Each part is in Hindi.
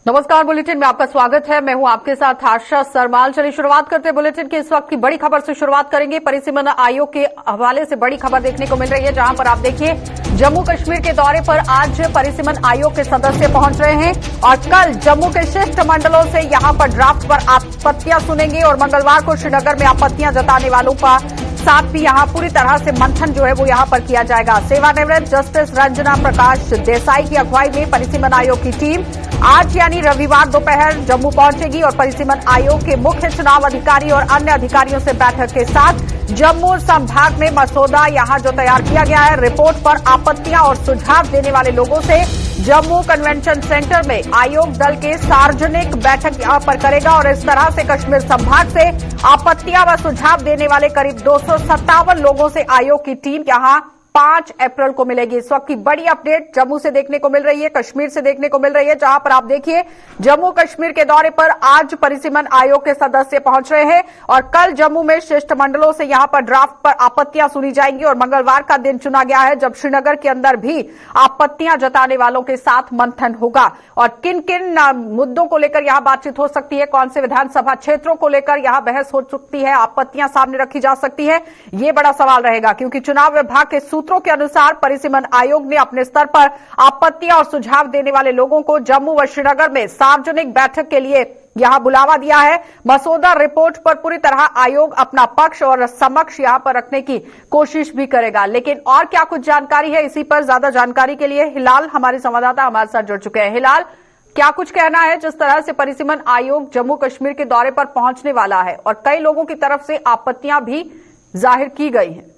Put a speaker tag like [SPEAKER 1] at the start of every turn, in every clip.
[SPEAKER 1] नमस्कार, बुलेटिन में आपका स्वागत है। मैं हूं आपके साथ आशा सरमाल। चलिए शुरुआत करते हैं बुलेटिन की इस वक्त की बड़ी खबर से शुरुआत करेंगे। परिसीमन आयोग के हवाले से बड़ी खबर देखने को मिल रही है, जहां पर आप देखिए जम्मू कश्मीर के दौरे पर आज परिसीमन आयोग के सदस्य पहुंच रहे हैं और कल जम्मू के शिष्टमंडलों से यहां पर ड्राफ्ट पर आपत्तियां सुनेंगे और मंगलवार को श्रीनगर में आपत्तियां जताने वालों का साथ भी यहां पूरी तरह से मंथन जो है वो यहां पर किया जाएगा। सेवानिवृत्त जस्टिस रंजना प्रकाश देसाई की अगुवाई में परिसीमन आयोग की टीम आज यानी रविवार दोपहर जम्मू पहुंचेगी और परिसीमन आयोग के मुख्य चुनाव अधिकारी और अन्य अधिकारियों से बैठक के साथ जम्मू संभाग में मसौदा यहां जो तैयार किया गया है, रिपोर्ट पर आपत्तियां और सुझाव देने वाले लोगों से जम्मू कन्वेंशन सेंटर में आयोग दल के सार्वजनिक बैठक यहां पर करेगा और इस तरह से कश्मीर संभाग से आपत्तियां व सुझाव देने वाले करीब 257 लोगों से आयोग की टीम यहां 5 अप्रैल को मिलेगी। इस वक्त की बड़ी अपडेट जम्मू से देखने को मिल रही है, कश्मीर से देखने को मिल रही है, जहां पर आप देखिए जम्मू कश्मीर के दौरे पर आज परिसीमन आयोग के सदस्य पहुंच रहे हैं और कल जम्मू में शिष्टमंडलों से यहां पर ड्राफ्ट पर आपत्तियां सुनी जाएंगी और मंगलवार का दिन चुना गया है जब श्रीनगर के अंदर भी आपत्तियां जताने वालों के साथ मंथन होगा और किन किन मुद्दों को लेकर यहां बातचीत हो सकती है, कौन से विधानसभा क्षेत्रों को लेकर यहां बहस हो सकती है, आपत्तियां सामने रखी जा सकती है, ये बड़ा सवाल रहेगा। क्योंकि चुनाव विभाग के सूत्रों के अनुसार परिसीमन आयोग ने अपने स्तर पर आपत्तियां और सुझाव देने वाले लोगों को जम्मू व श्रीनगर में सार्वजनिक बैठक के लिए यहां बुलावा दिया है। मसौदा रिपोर्ट पर पूरी तरह आयोग अपना पक्ष और समक्ष यहां पर रखने की कोशिश भी करेगा। लेकिन और क्या कुछ जानकारी है, इसी पर ज्यादा जानकारी के लिए हिलाल हमारे संवाददाता हमारे साथ जुड़ चुके हैं। हिलाल, क्या कुछ कहना है जिस तरह से परिसीमन आयोग जम्मू कश्मीर के दौरे पर पहुंचने वाला है और कई लोगों की तरफ से आपत्तियां भी जाहिर की गई हैं?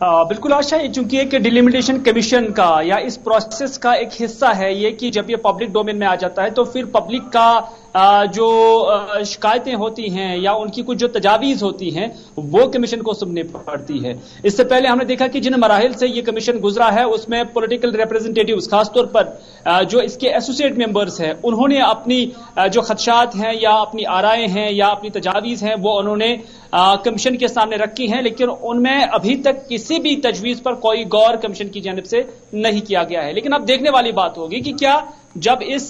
[SPEAKER 2] बिल्कुल आशा, चूंकि एक डिलिमिटेशन कमीशन का या इस प्रोसेस का एक हिस्सा है ये कि जब ये पब्लिक डोमेन में आ जाता है तो फिर पब्लिक का जो शिकायतें होती हैं या उनकी कुछ जो तजावीज होती हैं वो कमीशन को सुननी पड़ती है। इससे पहले हमने देखा कि जिन मराहिल से ये कमीशन गुजरा है उसमें पॉलिटिकल रिप्रेजेंटेटिव्स, खासतौर पर जो इसके एसोसिएट मेंबर्स हैं, उन्होंने अपनी जो खदशात हैं या अपनी आराएं हैं या अपनी तजावीज हैं वो उन्होंने कमीशन के सामने रखी हैं, लेकिन उनमें अभी तक किसी भी तजवीज पर कोई गौर कमीशन की जानिब से नहीं किया गया है। लेकिन अब देखने वाली बात होगी कि क्या जब इस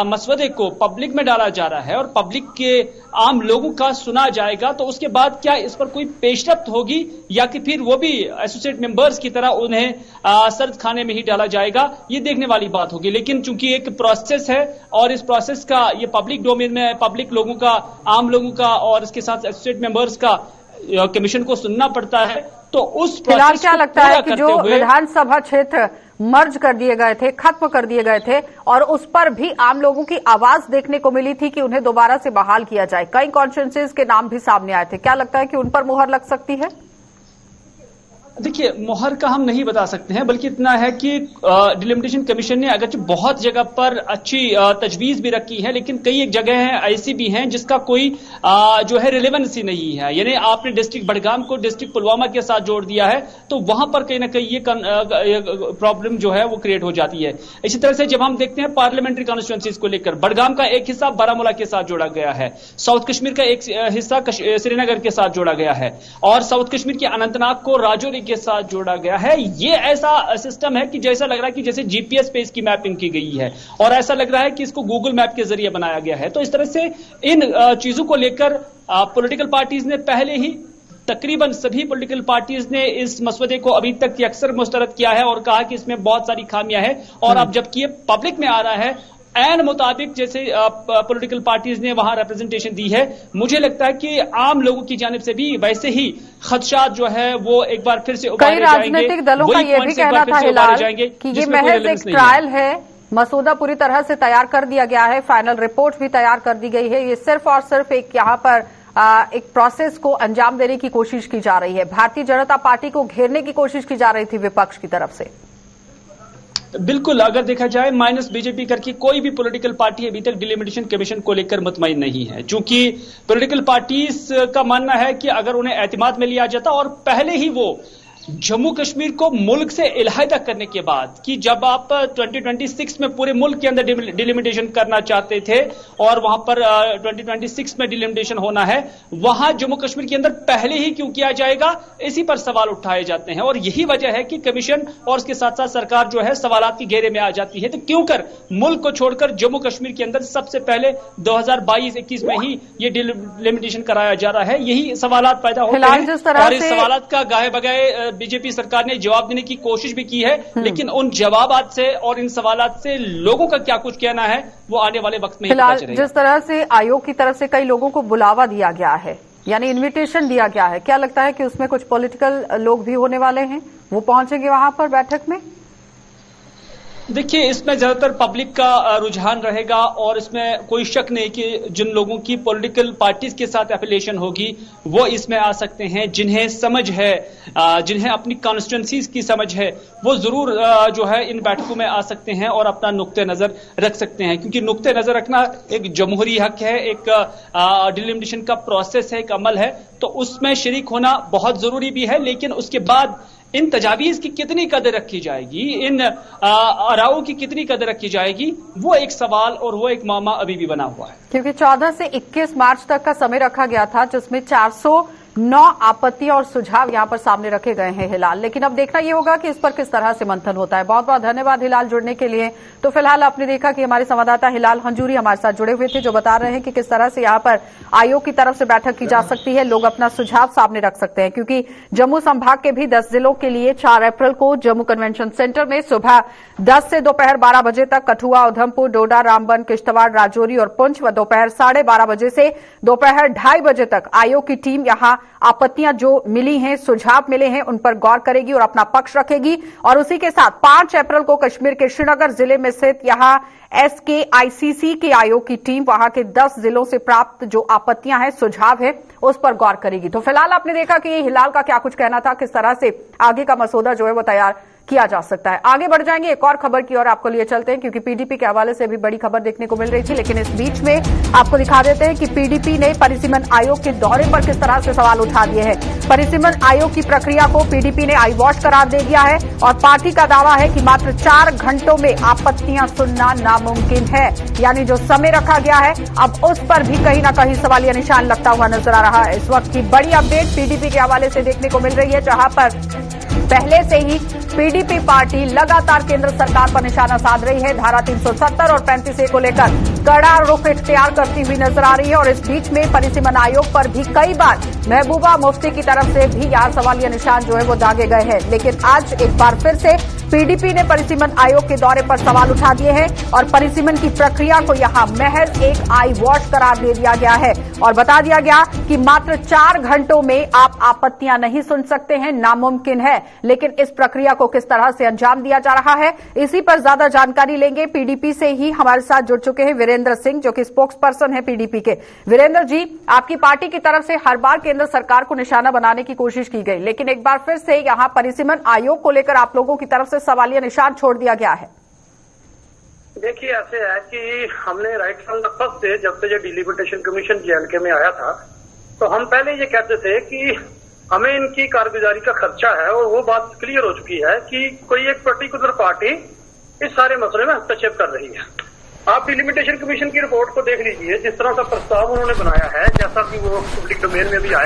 [SPEAKER 2] मसवदे को पब्लिक में डाला जा रहा है और पब्लिक के आम लोगों का सुना जाएगा तो उसके बाद क्या इस पर कोई पेशरफ्त होगी या कि फिर वो भी एसोसिएट मेंबर्स की तरह उन्हें सर्द खाने में ही डाला जाएगा, ये देखने वाली बात होगी। लेकिन चूंकि एक प्रोसेस है और इस प्रोसेस का ये पब्लिक डोमेन में पब्लिक लोगों का, आम लोगों का और इसके साथ एसोसिएट मेंबर्स का कमीशन को सुनना पड़ता है, तो उस प्रोसेस
[SPEAKER 1] क्या लगता है कि जो विधानसभा क्षेत्र मर्ज कर दिए गए थे, खत्म कर दिए गए थे और उस पर भी आम लोगों की आवाज देखने को मिली थी कि उन्हें दोबारा से बहाल किया जाए, कई कॉन्स्टिट्यूएंसीज के नाम भी सामने आए थे, क्या लगता है कि उन पर मुहर लग सकती है?
[SPEAKER 2] देखिए, मोहर का हम नहीं बता सकते हैं, बल्कि इतना है कि डिलिमिटेशन कमीशन ने अगरचे बहुत जगह पर अच्छी तजवीज भी रखी है, लेकिन कई एक जगह है ऐसी भी हैं जिसका कोई जो है रिलेवेंसी नहीं है। यानी आपने डिस्ट्रिक्ट बडगाम को डिस्ट्रिक्ट पुलवामा के साथ जोड़ दिया है तो वहां पर कहीं ना कहीं ये प्रॉब्लम जो है वो क्रिएट हो जाती है। इसी तरह से जब हम देखते हैं पार्लियामेंट्री कॉन्स्टिट्यूंसीज को लेकर, बडगाम का एक हिस्सा बारामूला के साथ जोड़ा गया है, साउथ कश्मीर का एक हिस्सा श्रीनगर के साथ जोड़ा गया है और साउथ कश्मीर के अनंतनाग को राजौरी के साथ जोड़ा गया है। ये ऐसा सिस्टम है कि जैसा लग रहा है कि जैसे जीपीएस पे इसकी मैपिंग की गई है और ऐसा लग रहा है कि इसको गूगल मैप के जरिए बनाया गया है। तो इस तरह से इन चीजों को लेकर पॉलिटिकल पार्टीज ने पहले ही, तकरीबन सभी पॉलिटिकल पार्टीज ने इस मसवदे को अभी तक अक्सर मुस्तरद किया है और कहा कि इसमें बहुत सारी खामियां हैं और अब जबकि ये पब्लिक में आ रहा है एन मुताबिक जैसे पॉलिटिकल पार्टीज ने वहां रिप्रेजेंटेशन दी है, मुझे लगता है कि आम लोगों की जानिब से भी वैसे ही खदशात जो है वो एक बार फिर से उभारे जाएंगे।
[SPEAKER 1] कई राजनीतिक दलों का यह भी कहना था हिलाल कि ये महज एक ट्रायल है, मसौदा पूरी तरह से तैयार कर दिया गया है, फाइनल रिपोर्ट भी तैयार कर दी गई है, ये सिर्फ और सिर्फ एक यहाँ पर एक प्रोसेस को अंजाम देने की कोशिश की जा रही है। भारतीय जनता पार्टी को घेरने की कोशिश की जा रही थी विपक्ष की तरफ से।
[SPEAKER 2] बिल्कुल, अगर देखा जाए माइनस बीजेपी करके कोई भी पॉलिटिकल पार्टी अभी तक डिलिमिटेशन कमीशन को लेकर मुतमईन नहीं है, क्योंकि पॉलिटिकल पार्टीज का मानना है कि अगर उन्हें एतमाद में लिया जाता और पहले ही वो जम्मू कश्मीर को मुल्क से इलाहिदा करने के बाद कि जब आप 2026 में पूरे मुल्क के अंदर डिलिमिटेशन करना चाहते थे और वहां पर 2026 में डिलिमिटेशन होना है, वहां जम्मू कश्मीर के अंदर पहले ही क्यों किया जाएगा, इसी पर सवाल उठाए जाते हैं। और यही वजह है कि कमीशन और उसके साथ साथ सरकार जो है सवालात की घेरे में आ जाती है। तो क्यों कर मुल्क को छोड़कर जम्मू कश्मीर के अंदर सबसे पहले 2022-21 में ही ये डिलिमिटेशन कराया जा रहा है, यही सवालात पैदा होते हैं। और इस सवालात का गाहे बगाए बीजेपी सरकार ने जवाब देने की कोशिश भी की है, लेकिन उन जवाबात से और इन सवालात से लोगों का क्या कुछ कहना है वो आने वाले वक्त में ही पता चलेगा।
[SPEAKER 1] जिस तरह से आयोग की तरफ से कई लोगों को बुलावा दिया गया है, यानी इनविटेशन दिया गया है, क्या लगता है कि उसमें कुछ पॉलिटिकल लोग भी होने वाले हैं, वो पहुंचेंगे वहां पर बैठक में?
[SPEAKER 2] देखिए, इसमें ज्यादातर पब्लिक का रुझान रहेगा और इसमें कोई शक नहीं कि जिन लोगों की पॉलिटिकल पार्टीज के साथ एफिलिएशन होगी वो इसमें आ सकते हैं। जिन्हें समझ है, जिन्हें अपनी कॉन्स्टिट्यूंसीज की समझ है, वो जरूर जो है इन बैठकों में आ सकते हैं और अपना नुक्ते नजर रख सकते हैं, क्योंकि नुक्ते नजर रखना एक जमहूरी हक है, एक डिलिमिटेशन का प्रोसेस है, एक अमल है, तो उसमें शरीक होना बहुत जरूरी भी है। लेकिन उसके बाद इन तजावीज की कितनी कदर रखी जाएगी, इन आराओं की कितनी कदर रखी जाएगी, वो एक सवाल और वो एक मामला अभी भी बना हुआ है।
[SPEAKER 1] क्योंकि 14 से 21 मार्च तक का समय रखा गया था, जिसमें 409 आपत्तियां और सुझाव यहां पर सामने रखे गए हैं हिलाल। लेकिन अब देखना यह होगा कि इस पर किस तरह से मंथन होता है। बहुत बहुत धन्यवाद हिलाल जुड़ने के लिए। तो फिलहाल आपने देखा कि हमारे संवाददाता हिलाल हंजूरी हमारे साथ जुड़े हुए थे, जो बता रहे हैं कि किस तरह से यहां पर आयोग की तरफ से बैठक की जा सकती है, लोग अपना सुझाव सामने रख सकते हैं। क्योंकि जम्मू संभाग के भी 10 जिलों के लिए 4 अप्रैल को जम्मू कन्वेंशन सेंटर में सुबह 10 से दोपहर 12 बजे तक कठुआ, उधमपुर, डोडा, रामबन, किश्तवाड़, राजौरी और पुंछ, व दोपहर 12:30 बजे से दोपहर 2:30 बजे तक आयोग की टीम यहां आपत्तियां जो मिली हैं, सुझाव मिले हैं, उन पर गौर करेगी और अपना पक्ष रखेगी। और उसी के साथ 5 अप्रैल को कश्मीर के श्रीनगर जिले में स्थित यहां SKICC के आयोग की टीम वहां के 10 जिलों से प्राप्त जो आपत्तियां हैं, सुझाव है, उस पर गौर करेगी। तो फिलहाल आपने देखा कि ये हिलाल का क्या कुछ कहना था, किस तरह से आगे का मसौदा जो है वो तैयार किया जा सकता है। आगे बढ़ जाएंगे एक और खबर की ओर आपको लिए चलते हैं, क्योंकि पीडीपी के हवाले से भी बड़ी खबर देखने को मिल रही थी। लेकिन इस बीच में आपको दिखा देते हैं कि पीडीपी ने परिसीमन आयोग के दौरे पर किस तरह से सवाल उठा दिए हैं। परिसीमन आयोग की प्रक्रिया को पीडीपी ने आई वॉश करार दे दिया है और पार्टी का दावा है कि मात्र 4 घंटों में आपत्तियां सुनना नामुमकिन है। यानी जो समय रखा गया है, अब उस पर भी कहीं ना कहीं सवालिया निशान लगता हुआ नजर आ रहा है। इस वक्त की बड़ी अपडेट पीडीपी के हवाले से देखने को मिल रही है, जहां पर पहले से ही पीडीपी पार्टी लगातार केंद्र सरकार पर निशाना साध रही है। धारा 370 और 35A को लेकर कड़ा रुख इख्तियार करती हुई नजर आ रही है। और इस बीच में परिसीमन आयोग पर भी कई बार महबूबा मुफ्ती की तरफ से भी यहां सवालिया निशान जो है वो दागे गए हैं। लेकिन आज एक बार फिर से पीडीपी ने परिसीमन आयोग के दौरे पर सवाल उठा दिए हैं और परिसीमन की प्रक्रिया को यहां महज एक आई वॉश करार दे दिया गया है और बता दिया गया कि मात्र 4 घंटों में आप आपत्तियां नहीं सुन सकते हैं, नामुमकिन है। लेकिन इस प्रक्रिया को किस तरह से अंजाम दिया जा रहा है, इसी पर ज्यादा जानकारी लेंगे। पीडीपी से ही हमारे साथ जुड़ चुके हैं वीरेंद्र सिंह, जो कि स्पोक्स पर्सन है पीडीपी के। वीरेंद्र जी, आपकी पार्टी की तरफ से हर बार केंद्र सरकार को निशाना बनाने की कोशिश की गई, लेकिन एक बार फिर से यहां परिसीमन आयोग को लेकर आप लोगों की तरफ से सवालिया निशान छोड़ दिया गया है।
[SPEAKER 3] देखिए, ऐसे है कि हमने right from the first day, जब से जो डिलिमिटेशन कमीशन JNK में आया था, तो हम पहले ये कहते थे कि हमें इनकी कारगुजारी का खर्चा है और वो बात क्लियर हो चुकी है कि कोई एक पर्टिकुलर पार्टी इस सारे मसले में हस्तक्षेप कर रही है। आप डिलिमिटेशन कमीशन की रिपोर्ट को देख लीजिए, जिस तरह का प्रस्ताव उन्होंने बनाया है, जैसा कि वो पब्लिक डोमेन में भी आया,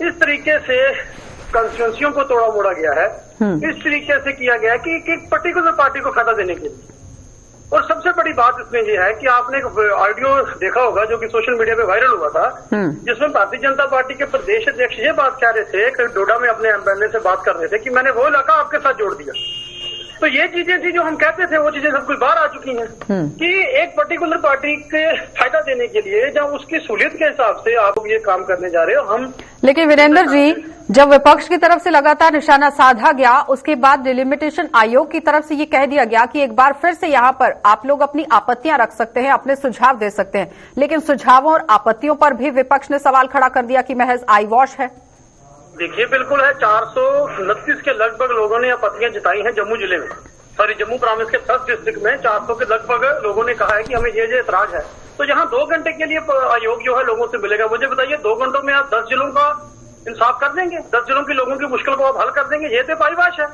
[SPEAKER 3] इस तरीके से कॉन्स्टिट्यूंसियों को तोड़ा मोड़ा गया है, इस तरीके से किया गया है कि एक पर्टिकुलर पार्टी को फायदा देने के लिए। और सबसे बड़ी बात इसमें यह है कि आपने एक ऑडियो देखा होगा जो कि सोशल मीडिया पे वायरल हुआ था, जिसमें भारतीय जनता पार्टी के प्रदेश अध्यक्ष ये बात कह रहे थे कि डोडा में अपने MLA से बात कर रहे थे कि मैंने वो इलाका आपके साथ जोड़ दिया। तो ये चीजें थी जो हम कहते थे, वो चीजें सब कुछ बाहर आ चुकी हैं कि एक पर्टिकुलर पार्टी के फायदा देने के लिए या उसकी सहूलियत के हिसाब से आप ये काम करने जा रहे हो। हम
[SPEAKER 1] लेकिन वीरेंद्र जी, जब विपक्ष की तरफ से लगातार निशाना साधा गया, उसके बाद डिलिमिटेशन आयोग की तरफ से ये कह दिया गया कि एक बार फिर से यहां पर आप लोग अपनी आपत्तियां रख सकते हैं, अपने सुझाव दे सकते हैं। लेकिन सुझावों और आपत्तियों पर भी विपक्ष ने सवाल खड़ा कर दिया कि महज आई वॉश है।
[SPEAKER 3] देखिए, बिल्कुल है। 429 के लगभग लोगों ने आपत्तियां जताई हैं जम्मू जिले में, सॉरी जम्मू प्रांत के 10 डिस्ट्रिक्ट में 400 के लगभग लोगों ने कहा है कि हमें ये एतराज है। तो यहाँ 2 घंटे के लिए आयोग जो है लोगों से मिलेगा। मुझे बताइए, 2 घंटों में आप 10 जिलों का इंसाफ कर देंगे, 10 जिलों के लोगों की मुश्किल को आप हल कर देंगे, ये तो पारिभाष है।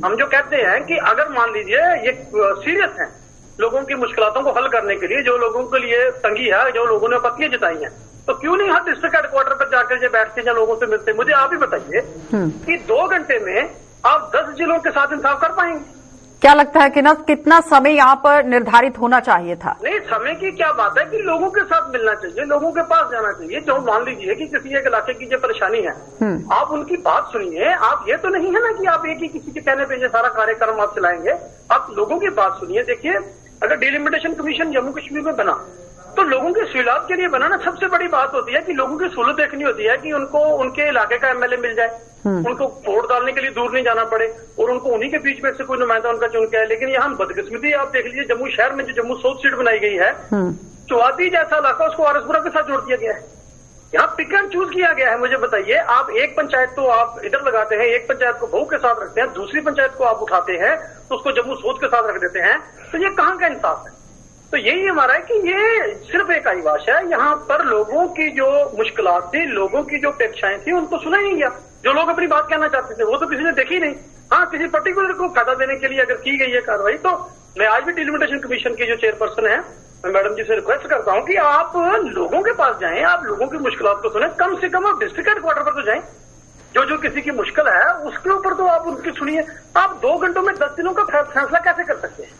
[SPEAKER 3] हम जो कहते हैं कि अगर मान लीजिए ये सीरियस है लोगों की मुश्किलों को हल करने के लिए, जो लोगों के लिए तंगी है, जो लोगों ने आपत्तियां जताई हैं, तो क्यों नहीं हर डिस्ट्रिक्ट हेडक्वार्टर पर जाकर जो बैठते हैं लोगों से मिलते। मुझे आप ही बताइए कि 2 घंटे में आप 10 जिलों के साथ इंसाफ कर पाएंगे?
[SPEAKER 1] क्या लगता है कि ना कितना समय यहाँ पर निर्धारित होना चाहिए था?
[SPEAKER 3] नहीं, समय की क्या बात है कि लोगों के साथ मिलना चाहिए, लोगों के पास जाना चाहिए। जो मान लीजिए कि किसी एक इलाके की जो परेशानी है, आप उनकी बात सुनिए। आप ये तो नहीं है ना कि आप एक ही किसी के कहने पे ये सारा कार्यक्रम आप चलाएंगे। आप लोगों की बात सुनिए। देखिए, अगर डिलिमिटेशन कमीशन जम्मू कश्मीर में बना तो लोगों की सहूलियत के लिए बना ना। सबसे बड़ी बात होती है कि लोगों की सहूलत देखनी होती है कि उनको उनके इलाके का एमएलए मिल जाए, उनको वोट डालने के लिए दूर नहीं जाना पड़े और उनको उन्हीं के बीच में से कोई नुमाइंदा उनका चुन के है। लेकिन यहाँ बदकिस्मती आप देख लीजिए, जम्मू शहर में जो जम्मू साउथ सीट बनाई गई है, चौहादी जैसा इलाका उसको आरसपुरा के साथ जोड़ दिया गया है। यहाँ पिक एंड चूज किया गया है। मुझे बताइए, आप एक पंचायत तो आप इधर लगाते हैं, एक पंचायत को बहू के साथ रखते हैं, दूसरी पंचायत को आप उठाते हैं तो उसको जम्मू साउथ के साथ रख देते हैं। तो ये कहाँ का इंसाफ है? तो यही हमारा है कि ये सिर्फ एक आईवाश है। यहाँ पर लोगों की जो मुश्किलात थी, लोगों की जो अपेक्षाएं थी, उनको सुना ही नहीं गया। जो लोग अपनी बात कहना चाहते थे वो तो किसी ने देखी नहीं। हाँ, किसी पर्टिकुलर को फायदा देने के लिए अगर की गई है कार्रवाई, तो मैं आज भी डिलिमिटेशन कमीशन की जो चेयरपर्सन है, मैं मैडम जी से रिक्वेस्ट करता हूँ कि आप लोगों के पास जाएं, आप लोगों की मुश्किलात को सुने। कम से कम आप डिस्ट्रिक्ट हेडक्वार्टर पर तो जाएं। जो किसी की मुश्किल है उसके ऊपर तो आप उनकी सुनिए। आप 2 घंटों में 10 दिनों का फैसला कैसे कर सकते हैं?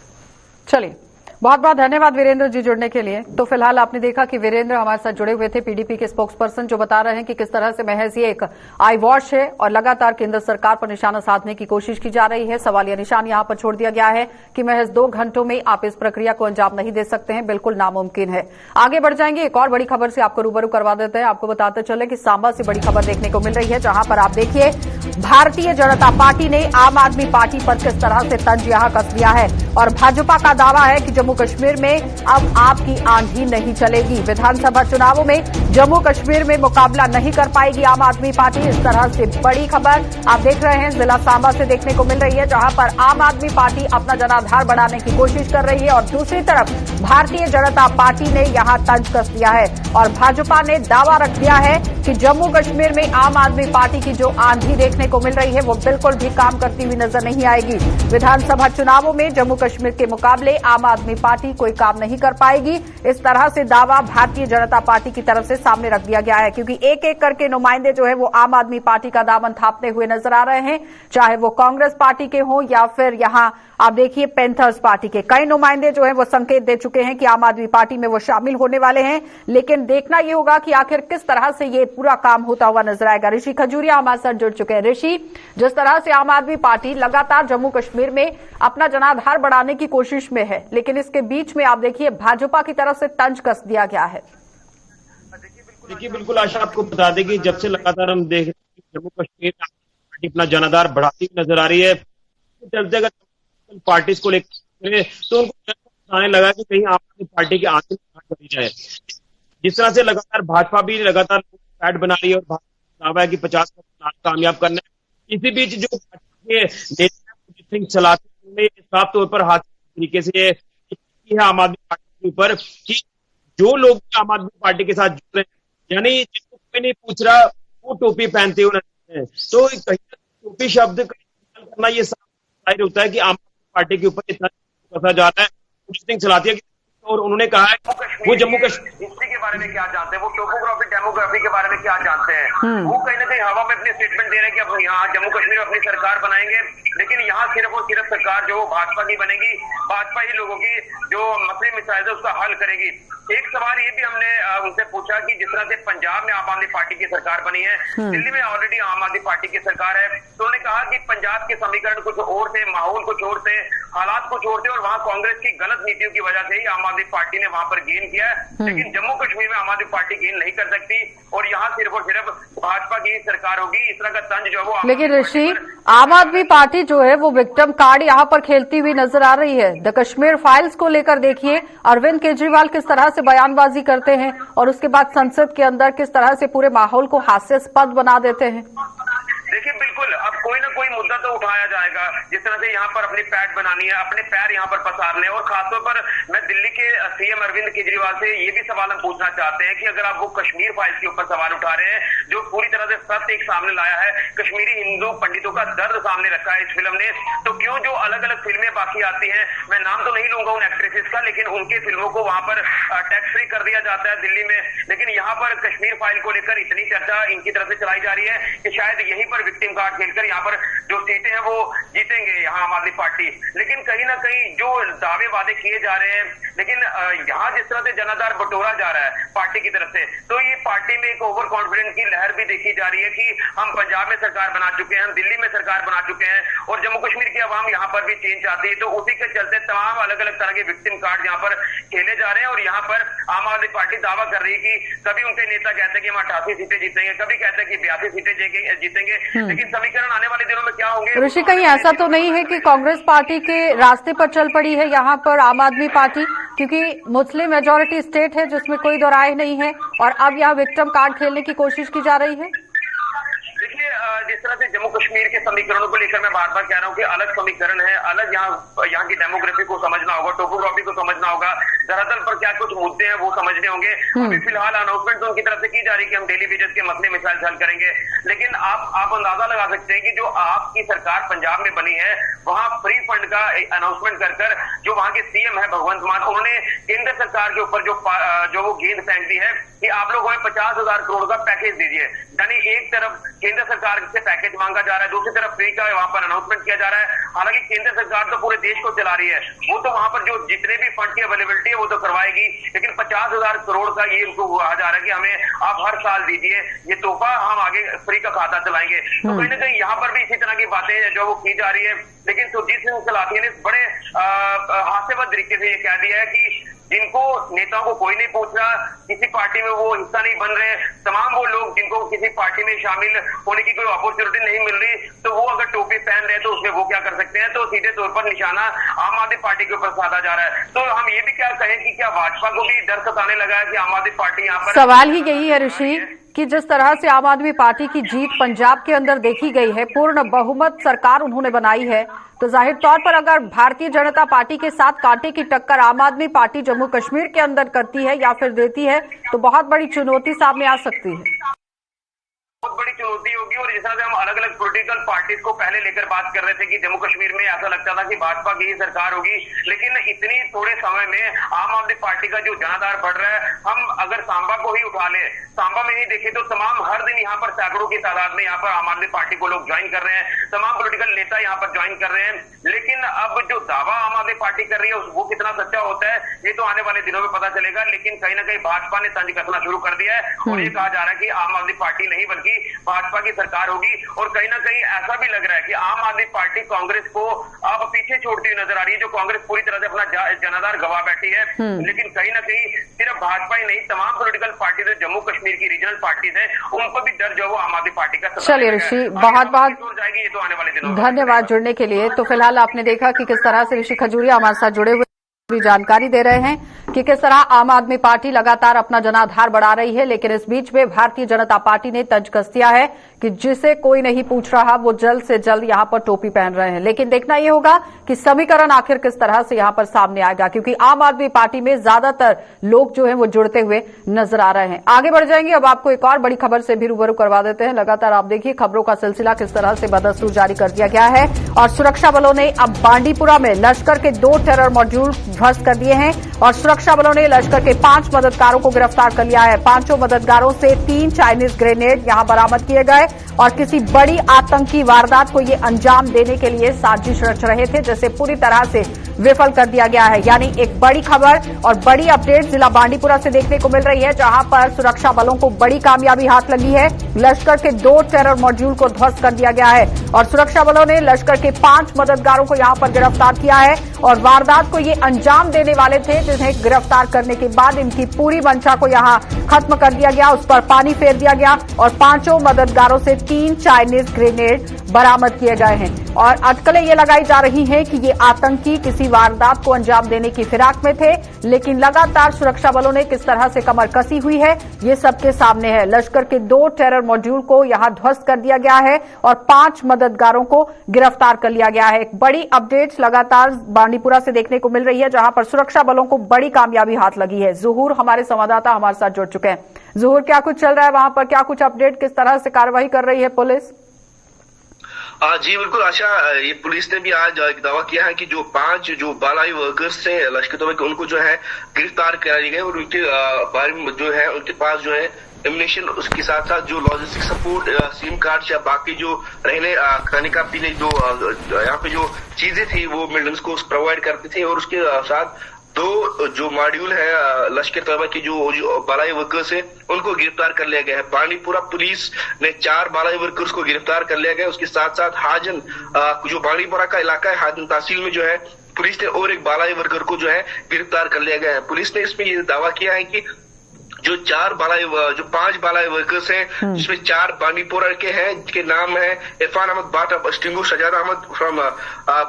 [SPEAKER 1] चलिए, बहुत बहुत धन्यवाद वीरेंद्र जी जुड़ने के लिए। तो फिलहाल आपने देखा कि वीरेंद्र हमारे साथ जुड़े हुए थे, पीडीपी के स्पोक्सपर्सन, जो बता रहे हैं कि किस तरह से महज ये एक आई वॉश है और लगातार केंद्र सरकार पर निशाना साधने की कोशिश की जा रही है। सवालिया निशान यहां पर छोड़ दिया गया है कि महज 2 घंटों में आप इस प्रक्रिया को अंजाम नहीं दे सकते हैं, बिल्कुल नामुमकिन है। आगे बढ़ जाएंगे, एक और बड़ी खबर से आपको रूबरू करवा देते हैं। आपको बताते चले कि सांबा से बड़ी खबर देखने को मिल रही है, जहां पर आप देखिए भारतीय जनता पार्टी ने आम आदमी पार्टी पर किस तरह से तंज यहां कस दिया है और भाजपा का दावा है कि जम्मू कश्मीर में अब आपकी आंधी नहीं चलेगी। विधानसभा चुनावों में जम्मू कश्मीर में मुकाबला नहीं कर पाएगी आम आदमी पार्टी। इस तरह से बड़ी खबर आप देख रहे हैं जिला सांबा से देखने को मिल रही है, जहां पर आम आदमी पार्टी अपना जनाधार बढ़ाने की कोशिश कर रही है और दूसरी तरफ भारतीय जनता पार्टी ने यहां तंज कस दिया है और भाजपा ने दावा रख दिया है कि जम्मू कश्मीर में आम आदमी पार्टी की जो आंधी देखने को मिल रही है वो बिल्कुल भी काम करती हुई नजर नहीं आएगी। विधानसभा चुनावों में जम्मू कश्मीर के मुकाबले आम आदमी पार्टी कोई काम नहीं कर पाएगी। इस तरह से दावा भारतीय जनता पार्टी की तरफ से सामने रख दिया गया है, क्योंकि एक एक करके नुमाइंदे जो है वो आम आदमी पार्टी का दामन थापते हुए नजर आ रहे हैं, चाहे वो कांग्रेस पार्टी के हों या फिर यहां आप देखिए पैंथर्स पार्टी के कई नुमाइंदे जो है वो संकेत दे चुके हैं कि आम आदमी पार्टी में वो शामिल होने वाले हैं। लेकिन देखना यह होगा कि आखिर किस तरह से ये पूरा काम होता हुआ नजर आएगा। ऋषि खजूरिया हमारे साथ जुड़ चुके हैं। ऋषि, जिस तरह से आम आदमी पार्टी लगातार जम्मू कश्मीर में अपना जनाधार बढ़ाने की कोशिश में है, लेकिन इसके बीच में आप देखिए भाजपा की तरफ से तंज कस दिया गया है।
[SPEAKER 4] देखिए, बिल्कुल आशा आपको बता दें कि जब से लगातार हम देख रहे हैं जम्मू कश्मीर पार्टी अपना जनाधार बढ़ाती हुई नजर आ रही है, चलते अगर पार्टी को लेकर तो उनको आने लगा कि कहीं आम आदमी पार्टी की आंखें बढ़ी जाए। जिस तरह से लगातार भाजपा भी लगातार पैड बना रही है और भाजपा दावा है कि 50% कामयाब करना है। इसी बीच जो भाजपा के नेता सिंह चलाते उन्होंने साफ तौर पर हाथ तरीके से है आम आदमी पार्टी के ऊपर कि जो लोग आम आदमी पार्टी के साथ जुड़ रहे हैं, यानी जिसको कोई नहीं पूछ रहा वो टोपी पहनते हुए नजर हैं, तो कहीं टोपी शब्द करना ये जाहिर होता है कि आम पार्टी के ऊपर इतना कसा जा रहा है। सिंह चलाती है और उन्होंने कहा है वो जम्मू कश्मीर
[SPEAKER 5] हिस्ट्री के बारे में क्या जानते हैं, वो टोपोग्राफी डेमोग्राफी के बारे में क्या जानते हैं। वो कहीं ना कहीं हवा में अपने स्टेटमेंट दे रहे हैं कि अब यहाँ जम्मू कश्मीर में अपनी सरकार बनाएंगे, लेकिन यहाँ सिर्फ और सिर्फ सरकार जो भाजपा की बनेगी, भाजपा ही लोगों की जो मसले मिसाइल है उसका हल करेगी। एक सवाल ये भी हमने उनसे पूछा कि जिस तरह से पंजाब में आम आदमी पार्टी की सरकार बनी है, दिल्ली में ऑलरेडी आम आदमी पार्टी की सरकार है, तो उन्होंने कहा कि पंजाब के समीकरण कुछ और थे, माहौल कुछ और थे, हालात कुछ और थे और वहाँ कांग्रेस की गलत नीतियों की वजह से ही आम आदमी पार्टी ने वहां पर गेन किया है, लेकिन जम्मू कश्मीर में आम आदमी पार्टी गेन नहीं कर सकती और यहाँ सिर्फ और सिर्फ भाजपा की सरकार होगी। इस तरह का तंज जो है वो
[SPEAKER 1] लेकिन ऋषि, आम आदमी पार्टी जो है वो विक्टिम कार्ड यहाँ पर खेलती हुई नजर आ रही है। द कश्मीर फाइल्स को लेकर देखिए अरविंद केजरीवाल किस तरह से बयानबाजी करते हैं और उसके बाद संसद के अंदर किस तरह से पूरे माहौल को हास्यास्पद बना देते हैं।
[SPEAKER 5] देखिए, बिल्कुल अब कोई ना कोई मुद्दा तो उठाया जाएगा, जिस तरह से यहाँ पर अपनी पैठ बनानी है, अपने पैर यहाँ पर पसारने, और खासतौर पर मैं दिल्ली के सीएम अरविंद केजरीवाल से ये भी सवाल हम पूछना चाहते हैं कि अगर आप वो कश्मीर फाइल्स के ऊपर सवाल उठा रहे हैं, जो पूरी तरह से सत्य एक सामने लाया है, कश्मीरी हिंदू पंडितों का दर्द सामने रखा है इस फिल्म ने, तो क्यों जो अलग अलग फिल्में बाकी आती हैं, मैं नाम तो नहीं लूंगा उन एक्ट्रेसेस का, लेकिन उनके फिल्मों को वहां पर टैक्स फ्री कर दिया जाता है दिल्ली में, लेकिन यहाँ पर कश्मीर फाइल को लेकर इतनी चर्चा इनकी तरफ से चलाई जा रही है कि शायद यहीं पर विक्टिम कार्ड खेलकर यहाँ पर जो सीटें हैं वो जीतेंगे यहाँ आम आदमी पार्टी। लेकिन कहीं ना कहीं जो दावे वादे किए जा रहे हैं, लेकिन यहाँ जिस तरह से जनाधार बटोरा जा रहा है पार्टी की तरफ से, तो ये पार्टी में एक ओवर कॉन्फिडेंस की लहर भी देखी जा रही है कि हम पंजाब में सरकार बना चुके हैं, हम दिल्ली में सरकार बना चुके हैं, और जम्मू कश्मीर की आवाम यहाँ पर भी चेंज चाहती है, तो उसी के चलते तमाम अलग अलग तरह के विक्टिम कार्ड यहाँ पर खेले जा रहे हैं। और यहाँ पर आम आदमी पार्टी दावा कर रही है कि कभी उनके नेता कहते हैं कि हम 88 सीटें जीतेंगे, कभी कहते हैं कि 82 सीटें जीतेंगे, लेकिन समीकरण आने वाले दिनों में क्या होंगे?
[SPEAKER 1] ऋषि, कहीं ऐसा तो नहीं है कि कांग्रेस पार्टी के रास्ते पर चल पड़ी है यहाँ पर आम आदमी पार्टी, क्योंकि मुस्लिम मेजॉरिटी स्टेट है जिसमें कोई दो राय नहीं है, और अब यहाँ विक्टिम कार्ड खेलने की कोशिश की जा रही है?
[SPEAKER 5] देखिए, जिस तरह से जम्मू कश्मीर के समीकरणों को लेकर मैं बार बार कह रहा हूँ कि अलग समीकरण है, अलग यहाँ की डेमोग्राफी को समझना होगा, टोपोग्राफी को समझना होगा, धरातल पर क्या कुछ मुद्दे हैं वो समझने होंगे। अभी फिलहाल अनाउंसमेंट तो उनकी तरफ से की जा रही है कि हम डेली वेजेस के मसले मिसाइल हल करेंगे, लेकिन आप अंदाजा लगा सकते हैं कि जो आपकी सरकार पंजाब में बनी है, वहां फ्री फंड का अनाउंसमेंट कर जो वहां के सीएम है भगवंत मान, उन्होंने केंद्र सरकार के ऊपर जो वो गेंद फेंक दी है कि आप लोग हमें 50,000 करोड़ का पैकेज दीजिए। यानी एक तरफ केंद्र सरकार से पैकेज मांगा जा रहा है, दूसरी तरफ फ्री का वहां पर अनाउंसमेंट किया जा रहा है। हालांकि केंद्र सरकार तो पूरे देश को चला रही है, वो तो वहां पर जो जितने भी फंड की अवेलेबिलिटी है वो तो करवाएगी, लेकिन 50,000 करोड़ का ये उनको कहा जा रहा है कि हमें आप हर साल दीजिए, ये तोहफा हम आगे फ्री का खाता चलाएंगे। तो कहीं ना कहीं यहाँ पर भी इसी तरह की बातें जो वो की जा रही है, लेकिन सुरजीत सिंह सलाथिया ने बड़े हास्यवद तरीके से ये कह दिया है कि जिनको नेताओं को कोई नहीं पूछ रहा, किसी पार्टी में वो हिस्सा नहीं बन रहे, तमाम वो लोग जिनको किसी पार्टी में शामिल होने की कोई अपॉर्चुनिटी नहीं मिल रही, तो वो अगर टोपी पहन रहे तो उसमें वो क्या कर सकते हैं? तो सीधे तौर पर निशाना आम आदमी पार्टी के ऊपर साधा जा रहा है। तो हम ये भी क्या कहें कि क्या भाजपा को भी डर सताने लगा है कि आम आदमी पार्टी यहाँ पर?
[SPEAKER 1] सवाल ही यही है ऋषि कि जिस तरह से आम आदमी पार्टी की जीत पंजाब के अंदर देखी गई है, पूर्ण बहुमत सरकार उन्होंने बनाई है, तो जाहिर तौर पर अगर भारतीय जनता पार्टी के साथ कांटे की टक्कर आम आदमी पार्टी जम्मू कश्मीर के अंदर करती है या फिर देती है, तो बहुत बड़ी चुनौती सामने आ सकती है।
[SPEAKER 5] बहुत बड़ी चुनौती होगी। और जिस तरह से हम अलग अलग पॉलिटिकल पार्टीज को पहले लेकर बात कर रहे थे कि जम्मू कश्मीर में ऐसा लगता था कि भाजपा की ही सरकार होगी, लेकिन इतनी थोड़े समय में आम आदमी पार्टी का जो जनाधार बढ़ रहा है, हम अगर सांबा को ही उठा ले, सांबा में ही देखें तो तमाम हर दिन यहाँ पर सैकड़ों की तादाद में यहाँ पर आम आदमी पार्टी को लोग ज्वाइन कर रहे हैं, तमाम पॉलिटिकल नेता यहाँ पर ज्वाइन कर रहे हैं। लेकिन अब जो दावा आम आदमी पार्टी कर रही है वो कितना सच्चा होता है ये तो आने वाले दिनों में पता चलेगा। लेकिन कहीं ना कहीं भाजपा ने तंज कसना शुरू कर दिया है और ये कहा जा रहा है कि आम आदमी पार्टी नहीं बल्कि भाजपा की सरकार होगी। और कहीं ना कहीं ऐसा भी लग रहा है कि आम आदमी पार्टी कांग्रेस को अब पीछे छोड़ती हुई नजर आ रही है, जो कांग्रेस पूरी तरह से अपना जनाधार गवा बैठी है। लेकिन कहीं ना कहीं सिर्फ भाजपा ही नहीं, तमाम पॉलिटिकल पार्टी जो जम्मू कश्मीर की रीजनल पार्टीज हैं, उनको भी डर जो वो आम आदमी पार्टी का।
[SPEAKER 1] चलिए ऋषि, बहुत बहुत
[SPEAKER 5] जाएगी ये तो आने वाले दिनों।
[SPEAKER 1] धन्यवाद जुड़ने के लिए। तो फिलहाल आपने देखा कि किस तरह से ऋषि खजूरिया हमारे साथ जुड़े हुए जानकारी दे रहे हैं कि किस तरह आम आदमी पार्टी लगातार अपना जनाधार बढ़ा रही है, लेकिन इस बीच में भारतीय जनता पार्टी ने तंज कस दिया है कि जिसे कोई नहीं पूछ रहा वो जल्द से जल्द यहां पर टोपी पहन रहे हैं। लेकिन देखना यह होगा कि समीकरण आखिर किस तरह से यहां पर सामने आएगा, क्योंकि आम आदमी पार्टी में ज्यादातर लोग जो है वो जुड़ते हुए नजर आ रहे हैं। आगे बढ़ जाएंगे, अब आपको एक और बड़ी खबर से भी रूबरू करवा देते हैं। लगातार आप देखिए खबरों का सिलसिला किस तरह से बदस्तूर जारी कर दिया गया है और सुरक्षा बलों ने अब बांडीपुरा में लश्कर के 2 टेरर मॉड्यूल ध्वस्त कर दिए हैं और सुरक्षा बलों ने लश्कर के 5 मददगारों को गिरफ्तार कर लिया है। 5 मददगारों से 3 चाइनीज ग्रेनेड यहां बरामद किए गए और किसी बड़ी आतंकी वारदात को ये अंजाम देने के लिए साजिश रच रहे थे, जिसे पूरी तरह से विफल कर दिया गया है। यानी एक बड़ी खबर और बड़ी अपडेट जिला बांडीपुरा से देखने को मिल रही है, जहां पर सुरक्षा बलों को बड़ी कामयाबी हाथ लगी है। लश्कर के 2 टेरर मॉड्यूल को ध्वस्त कर दिया गया है और सुरक्षा बलों ने लश्कर के 5 मददगारों को यहां पर गिरफ्तार किया है और वारदात को ये अंजाम देने वाले थे, जिन्हें गिरफ्तार करने के बाद इनकी पूरी मंशा को यहां खत्म कर दिया गया, उस पर पानी फेर दिया गया और 5 मददगारों से 3 चाइनीज ग्रेनेड बरामद किए गए हैं और अटकलें ये लगाई जा रही हैं कि ये आतंकी किसी वारदात को अंजाम देने की फिराक में थे, लेकिन लगातार सुरक्षा बलों ने किस तरह से कमर कसी हुई है ये सबके सामने है। लश्कर के 2 टेरर मॉड्यूल को यहां ध्वस्त कर दिया गया है और 5 मददगारों को गिरफ्तार कर लिया गया है। एक बड़ी अपडेट लगातार बांडीपुरा से देखने को मिल रही है, जहां पर सुरक्षा बलों को बड़ी कामयाबी हाथ लगी है। ज़हूर हमारे संवाददाता हमारे साथ जुड़ चुके हैं। ज़हूर, क्या कुछ चल रहा है वहां पर, क्या कुछ अपडेट, किस तरह से कार्रवाई कर रही है पुलिस?
[SPEAKER 6] जी बिल्कुल आशा, ये पुलिस ने भी आज एक दावा किया है कि जो 5 जो बालाई वर्कर्स थे लश्कर तोयबा के, उनको जो है गिरफ्तार करा गए और उनके बारे में जो है उनके पास जो है एमिनेशन, उसके साथ साथ जो लॉजिस्टिक सपोर्ट, सिम कार्ड या बाकी जो रहने खाने का पीने जो यहाँ पे जो चीजें थी वो मिलिटेंट्स को प्रोवाइड करते थे। और उसके साथ 2 जो मॉड्यूल है लश्कर तोयबा की जो बालाई वर्कर्स है उनको गिरफ्तार कर लिया गया है। बांडीपुरा पुलिस ने 4 बालाई वर्कर्स को गिरफ्तार कर लिया गया। उसके साथ साथ हाजन जो बांडीपुरा का इलाका है, हाजन तहसील में जो है पुलिस ने और एक बालाई वर्कर को जो है गिरफ्तार कर लिया गया है। पुलिस ने इसमें ये दावा किया है कि जो 5 बालाई वर्कर्स हैं, जिसमें 4 बांडीपुरा के हैं, जिनके नाम है इरफान अहमद बाट, स्टिंगो शजाद अहमद फ्रॉम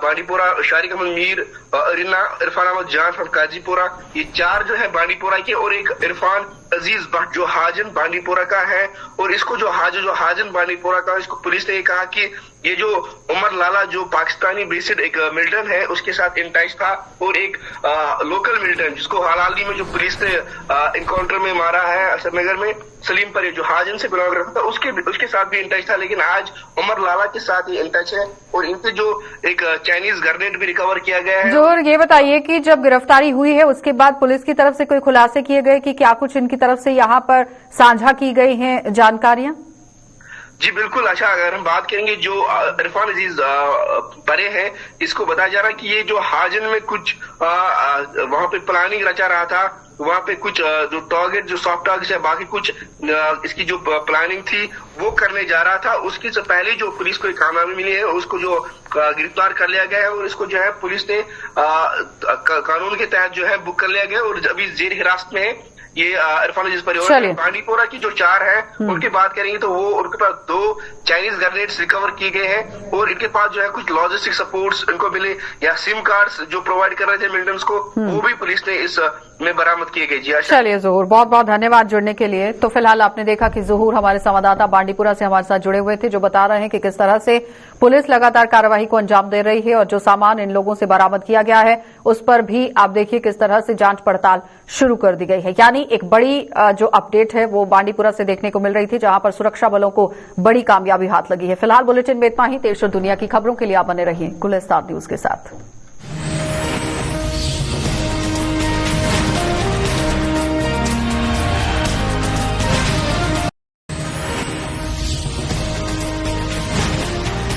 [SPEAKER 6] बांडीपुरा, शारिक अहमद मीर, अरिना, इरफान अहमद जान फ्रॉम काजीपुरा, ये 4 जो है बांडीपुरा के, और एक इरफान अजीज भट्ट जो हाजन बांडीपुरा का है। और इसको जो हाजन बांडीपुरा का, इसको पुलिस ने कहा कि ये जो उमर लाला जो पाकिस्तानी बेस्ड एक मिलिटेंट है उसके साथ इन टच था, और एक लोकल मिलिटेंट जिसको हाल ही में जो पुलिस ने इनकाउंटर में मारा है असरनगर में, सलीम पर जो हाजन से बिलोंग करता था, उसके साथ भी इन टच था। लेकिन आज उमर लाला के साथ ही इन टच है और इनसे जो एक चाइनीज ग्रेनेड भी रिकवर किया गया है।
[SPEAKER 1] जोर, ये बताइए कि जब गिरफ्तारी हुई है उसके बाद पुलिस की तरफ से कोई खुलासे किए गए कि क्या कुछ इनकी तरफ से यहाँ पर साझा की गई हैं जानकारियां?
[SPEAKER 6] जी बिल्कुल आशा, अगर हम बात करेंगे जो इरफान अजीज परे है, इसको बताया जा रहा है कि ये जो हाजन में कुछ वहां पे प्लानिंग रचा रहा था, वहां पे कुछ जो टारगेट जो सॉफ्ट टारगेट है, बाकी कुछ इसकी जो प्लानिंग थी वो करने जा रहा था। उसकी से पहले जो पुलिस को एक कामयाबी मिली है, उसको जो गिरफ्तार कर लिया गया है और इसको जो है पुलिस ने कानून के तहत जो है बुक कर लिया गया और अभी जेर हिरासत में है। ये इरफान अजीज परिवार बांडीपुरा की जो 4 है उनकी बात करेंगे तो वो उनके पास 2 चाइनीज ग्रेनेड्स रिकवर किए गए हैं और इनके पास जो है कुछ लॉजिस्टिक सपोर्ट्स इनको मिले या सिम कार्ड्स जो प्रोवाइड कर रहे थे मिलिटेंट्स को, वो भी पुलिस ने इस में बरामद किए गए। जी
[SPEAKER 1] चलिए ज़हूर, बहुत बहुत धन्यवाद जुड़ने के लिए। तो फिलहाल आपने देखा कि ज़हूर हमारे संवाददाता बांडीपुरा से हमारे साथ जुड़े हुए थे, जो बता रहे हैं कि किस तरह से पुलिस लगातार कार्रवाई को अंजाम दे रही है और जो सामान इन लोगों से बरामद किया गया है उस पर भी आप देखिए किस तरह से जांच पड़ताल शुरू कर दी गई है। यानी एक बड़ी जो अपडेट है वो बांडीपुरा से देखने को मिल रही थी, जहां पर सुरक्षा बलों को बड़ी कामयाबी हाथ लगी है। फिलहाल बुलेटिन में इतना ही। देश और दुनिया की खबरों के लिए आप बने रहिए गुलिस्तान न्यूज के साथ।